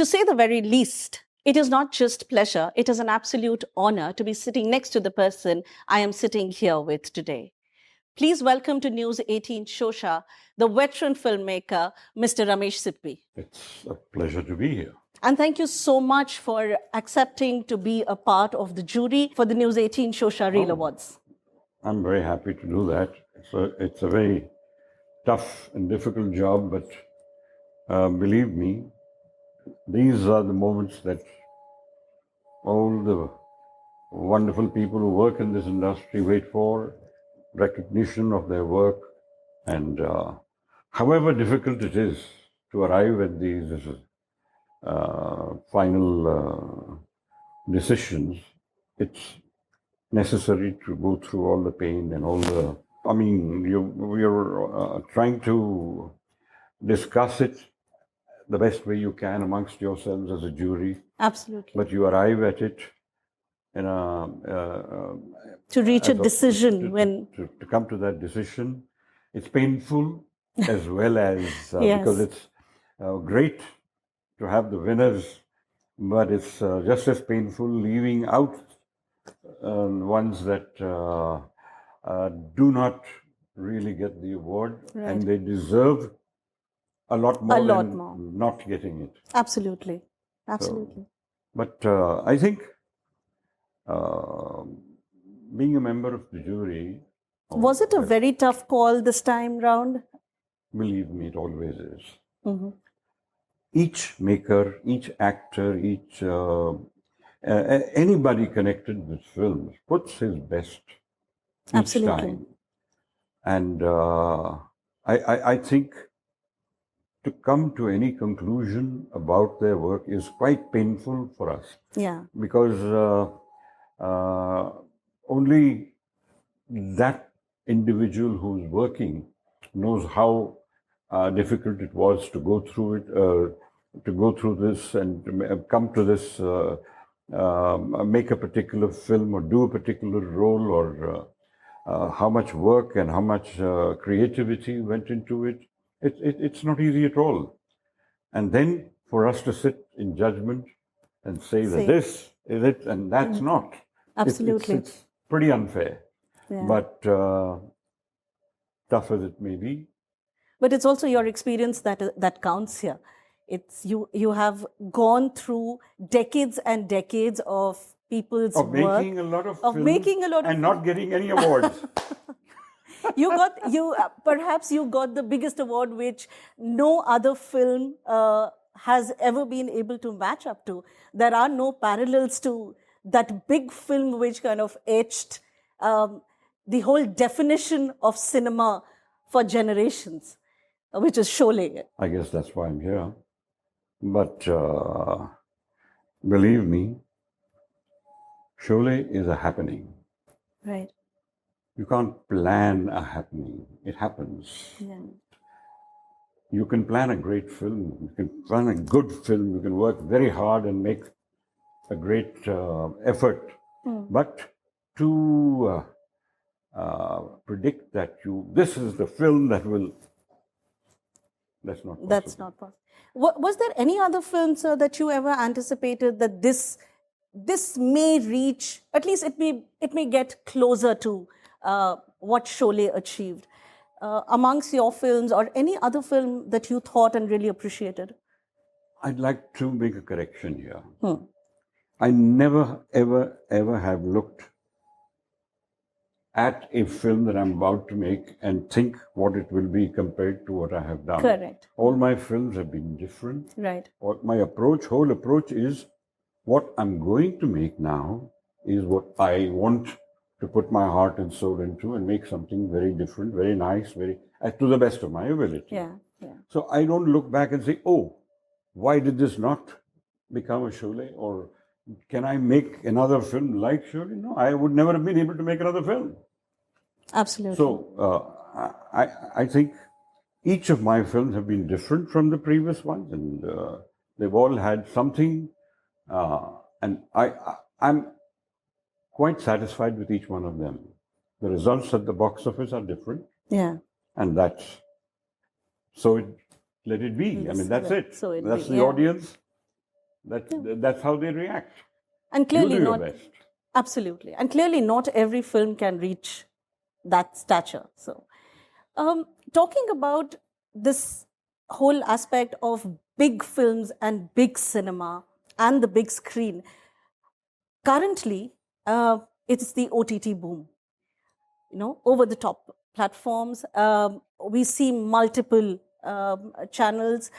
To say the very least, it is not just pleasure, it is an absolute honor to be sitting next to the person I am sitting here with today. Please welcome to News18 Showsha, the veteran filmmaker, Mr. Ramesh Sippy. It's a pleasure to be here. And thank you so much for accepting to be a part of the jury for the News18 Showsha Reel Awards. I'm very happy to do that. It's a very tough and difficult job, but believe me, these are the moments that all the wonderful people who work in this industry wait for, recognition of their work. And however difficult it is to arrive at these final decisions, it's necessary to go through all the pain and all the... I mean, we're trying to discuss it the best way you can amongst yourselves as a jury. Absolutely. But you arrive at it in to reach a decision to come to that decision. It's painful as well as yes. Because it's great to have the winners, but it's just as painful leaving out ones that do not really get the award, right. And they deserve a lot more than not getting it. Absolutely. Absolutely. So, but I think being a member of the jury... Was it a very tough call this time round? Believe me, it always is. Mm-hmm. Each maker, each actor, anybody connected with films puts his best each time. And I think to come to any conclusion about their work is quite painful for us. Yeah. Because only that individual who's working knows how difficult it was to go through it, to go through this and to come to this, make a particular film or do a particular role, or how much work and how much creativity went into it. It's not easy at all. And then for us to sit in judgment and say that this is it and that's not. Absolutely. It's pretty unfair. Yeah. But tough as it may be. But it's also your experience that counts here. It's you have gone through decades and decades of people's work. Making a lot of films and not getting any awards. Perhaps you got the biggest award which no other film has ever been able to match up to. There are no parallels to that big film which kind of etched the whole definition of cinema for generations, which is Sholay. I guess that's why I'm here. But believe me, Sholay is a happening. Right. You can't plan a happening. It happens. Yeah. You can plan a great film. You can plan a good film. You can work very hard and make a great effort. But to predict that this is the film that will... That's not possible. That's not possible. Was there any other film, sir, that you ever anticipated that this may reach, at least it may get closer to what Sholay achieved? Amongst your films or any other film that you thought and really appreciated? I'd like to make a correction here. I never, ever have looked at a film that I'm about to make and think what it will be compared to what I have done. Correct. All my films have been different. Right. My whole approach is what I'm going to make now is what I want to put my heart and soul into and make something very different, very nice, to the best of my ability. Yeah. So I don't look back and say, oh, why did this not become a Sholay? Or can I make another film like Sholay? No, I would never have been able to make another film. Absolutely. So I think each of my films have been different from the previous ones, and they've all had something, and I'm quite satisfied with each one of them. The results at the box office are different. Yeah. And let it be. I mean, that's it. So that's the audience. That's how they react. And clearly you do not your best. absolutely, and clearly not every film can reach that stature. So, talking about this whole aspect of big films and big cinema and the big screen, currently it's the OTT boom. Over the top platforms. We see multiple channels,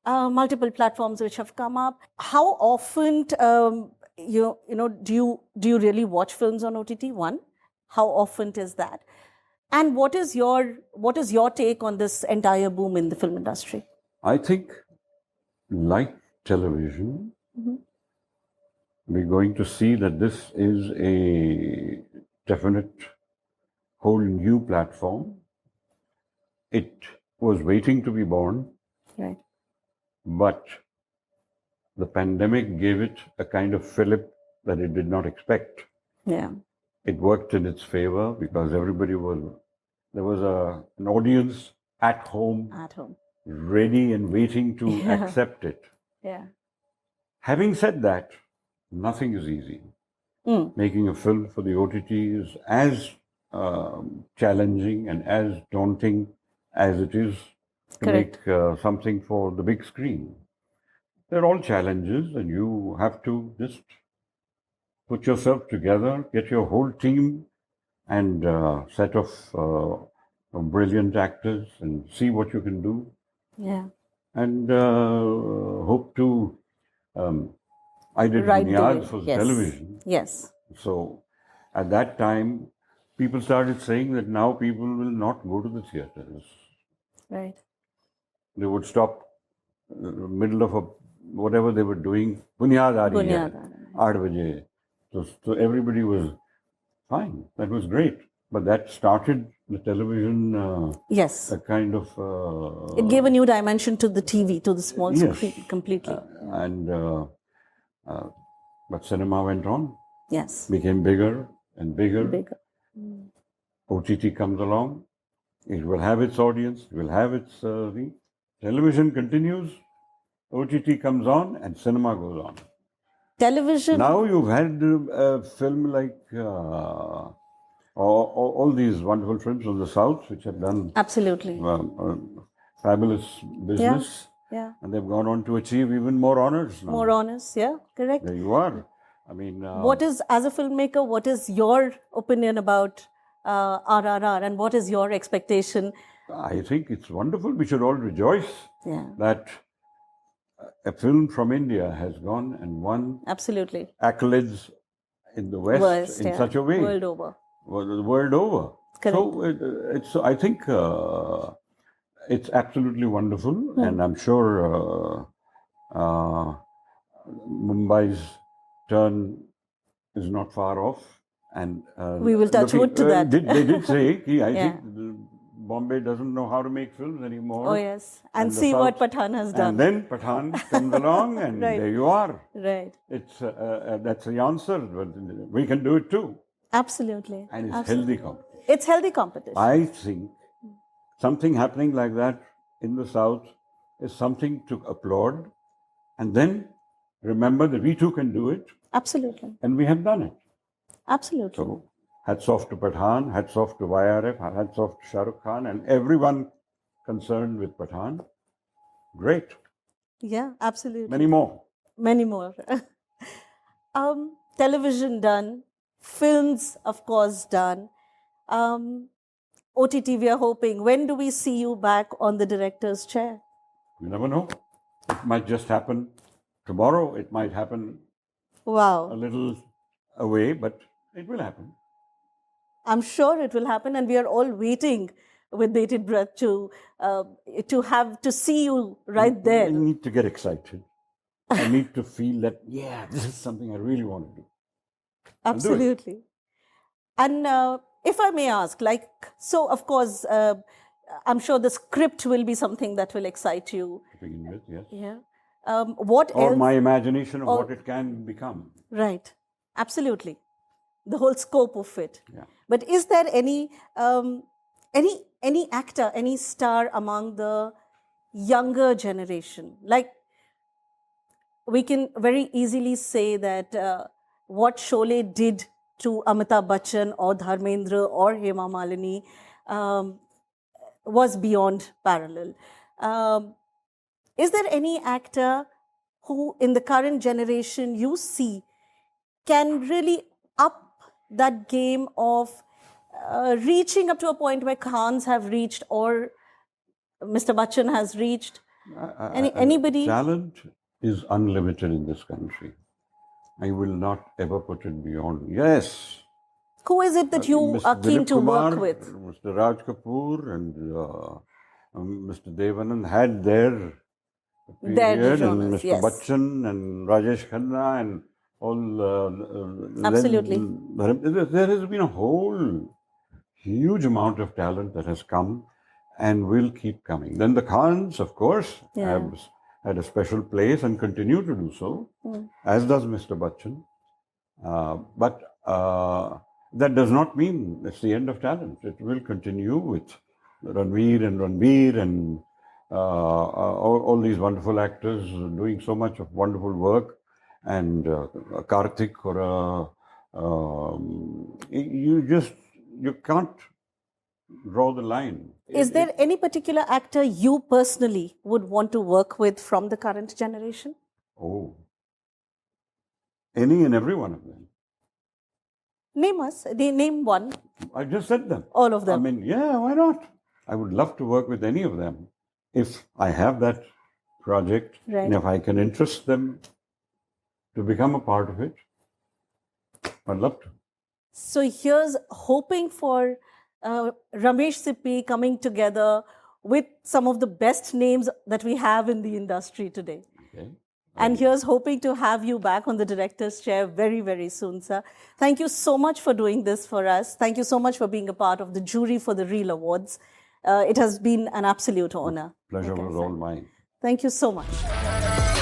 multiple platforms which have come up. How often, do you really watch films on OTT? One, how often is that? And what is your take on this entire boom in the film industry? I think, like television, we're going to see that this is a definite whole new platform. It was waiting to be born, Right. but the pandemic gave it a kind of fillip that it did not expect. Yeah. It worked in its favor because there was an audience at home, ready and waiting to accept it. Yeah. Having said that, nothing is easy. Making a film for the OTT is as challenging and as daunting as it is to Correct. make something for the big screen. They're all challenges, and you have to just put yourself together, get your whole team and set of brilliant actors and see what you can do. Yeah. And hope to. I did Right. Bunyad for Yes. television. Yes. So at that time, people started saying that now people will not go to the theaters. Right. They would stop middle of whatever they were doing. Bunyad aa rahi hai, 8 baje. So everybody was fine. That was great. But that started the television. Yes. A kind of. It gave a new dimension to the TV, to the small Yes. screen, completely. But cinema went on. Yes. Became bigger and bigger. Bigger. OTT comes along. It will have its audience. It will have its thing. Television continues. OTT comes on, and cinema goes on. Television. Now you've had a film like all these wonderful films from the South, which have done absolutely fabulous business. Yeah. And they've gone on to achieve even more honors now. More honors, yeah, correct. There you are. I mean, as a filmmaker, what is your opinion about RRR, and what is your expectation? I think it's wonderful. We should all rejoice that a film from India has gone and won absolutely accolades in the West in such a way. World over. World over. Correct. So I think it's absolutely wonderful, and I'm sure Mumbai's turn is not far off. And we will touch wood to that. They did say, I think Bombay doesn't know how to make films anymore. Oh, yes. And see what Pathan has done. And then Pathan comes along, and there you are. Right. It's that's the answer. But we can do it too. Absolutely. And it's healthy competition. It's healthy competition. I think something happening like that in the South is something to applaud. And then remember that we too can do it. Absolutely. And we have done it. Absolutely. So, hats off to Pathan, hats off to YRF, hats off to Shah Rukh Khan, and everyone concerned with Pathan. Great. Yeah, absolutely. Many more. Many more. Television done. Films, of course, done. OTT, we are hoping. When do we see you back on the director's chair? You never know. It might just happen tomorrow. It might happen a little away, but it will happen. I'm sure it will happen, and we are all waiting with bated breath to see you right there. I need to get excited. I need to feel that, this is something I really want to do. Absolutely. And if I may ask, of course, I'm sure the script will be something that will excite you. To begin with, yes. Yeah. What else? Or my imagination of what it can become. Right. Absolutely. The whole scope of it. Yeah. But is there any actor, any star among the younger generation? Like, we can very easily say that what Sholay did to Amitabh Bachchan or Dharmendra or Hema Malini was beyond parallel. Is there any actor who, in the current generation, you see can really up that game of reaching up to a point where Khans have reached or Mr. Bachchan has reached? Anybody? Talent is unlimited in this country. I will not ever put it beyond. Yes. Who is it that you Mr. are keen Dilip to Kumar, work with? Mr. Raj Kapoor and Mr. Devanand had their period, and genres, Mr. yes. Bachchan and Rajesh Khanna and all. Absolutely. There has been a whole huge amount of talent that has come and will keep coming. Then the Khans, of course, have had a special place and continue to do so, as does Mr. Bachchan. But that does not mean it's the end of talent. It will continue with Ranveer and all these wonderful actors doing so much of wonderful work, and Karthik or you can't draw the line. Is there any particular actor you personally would want to work with from the current generation? Oh, any and every one of them. Name us. Name one. I just said them. All of them. I mean, yeah, why not? I would love to work with any of them if I have that project, Right. and if I can interest them to become a part of it. I'd love to. So here's hoping for Ramesh Sippy coming together with some of the best names that we have in the industry today. Okay. And here's hoping to have you back on the director's chair very, very soon, sir. Thank you so much for doing this for us. Thank you so much for being a part of the jury for the Reel Awards. It has been an absolute honor. Pleasure was all mine. Thank you so much.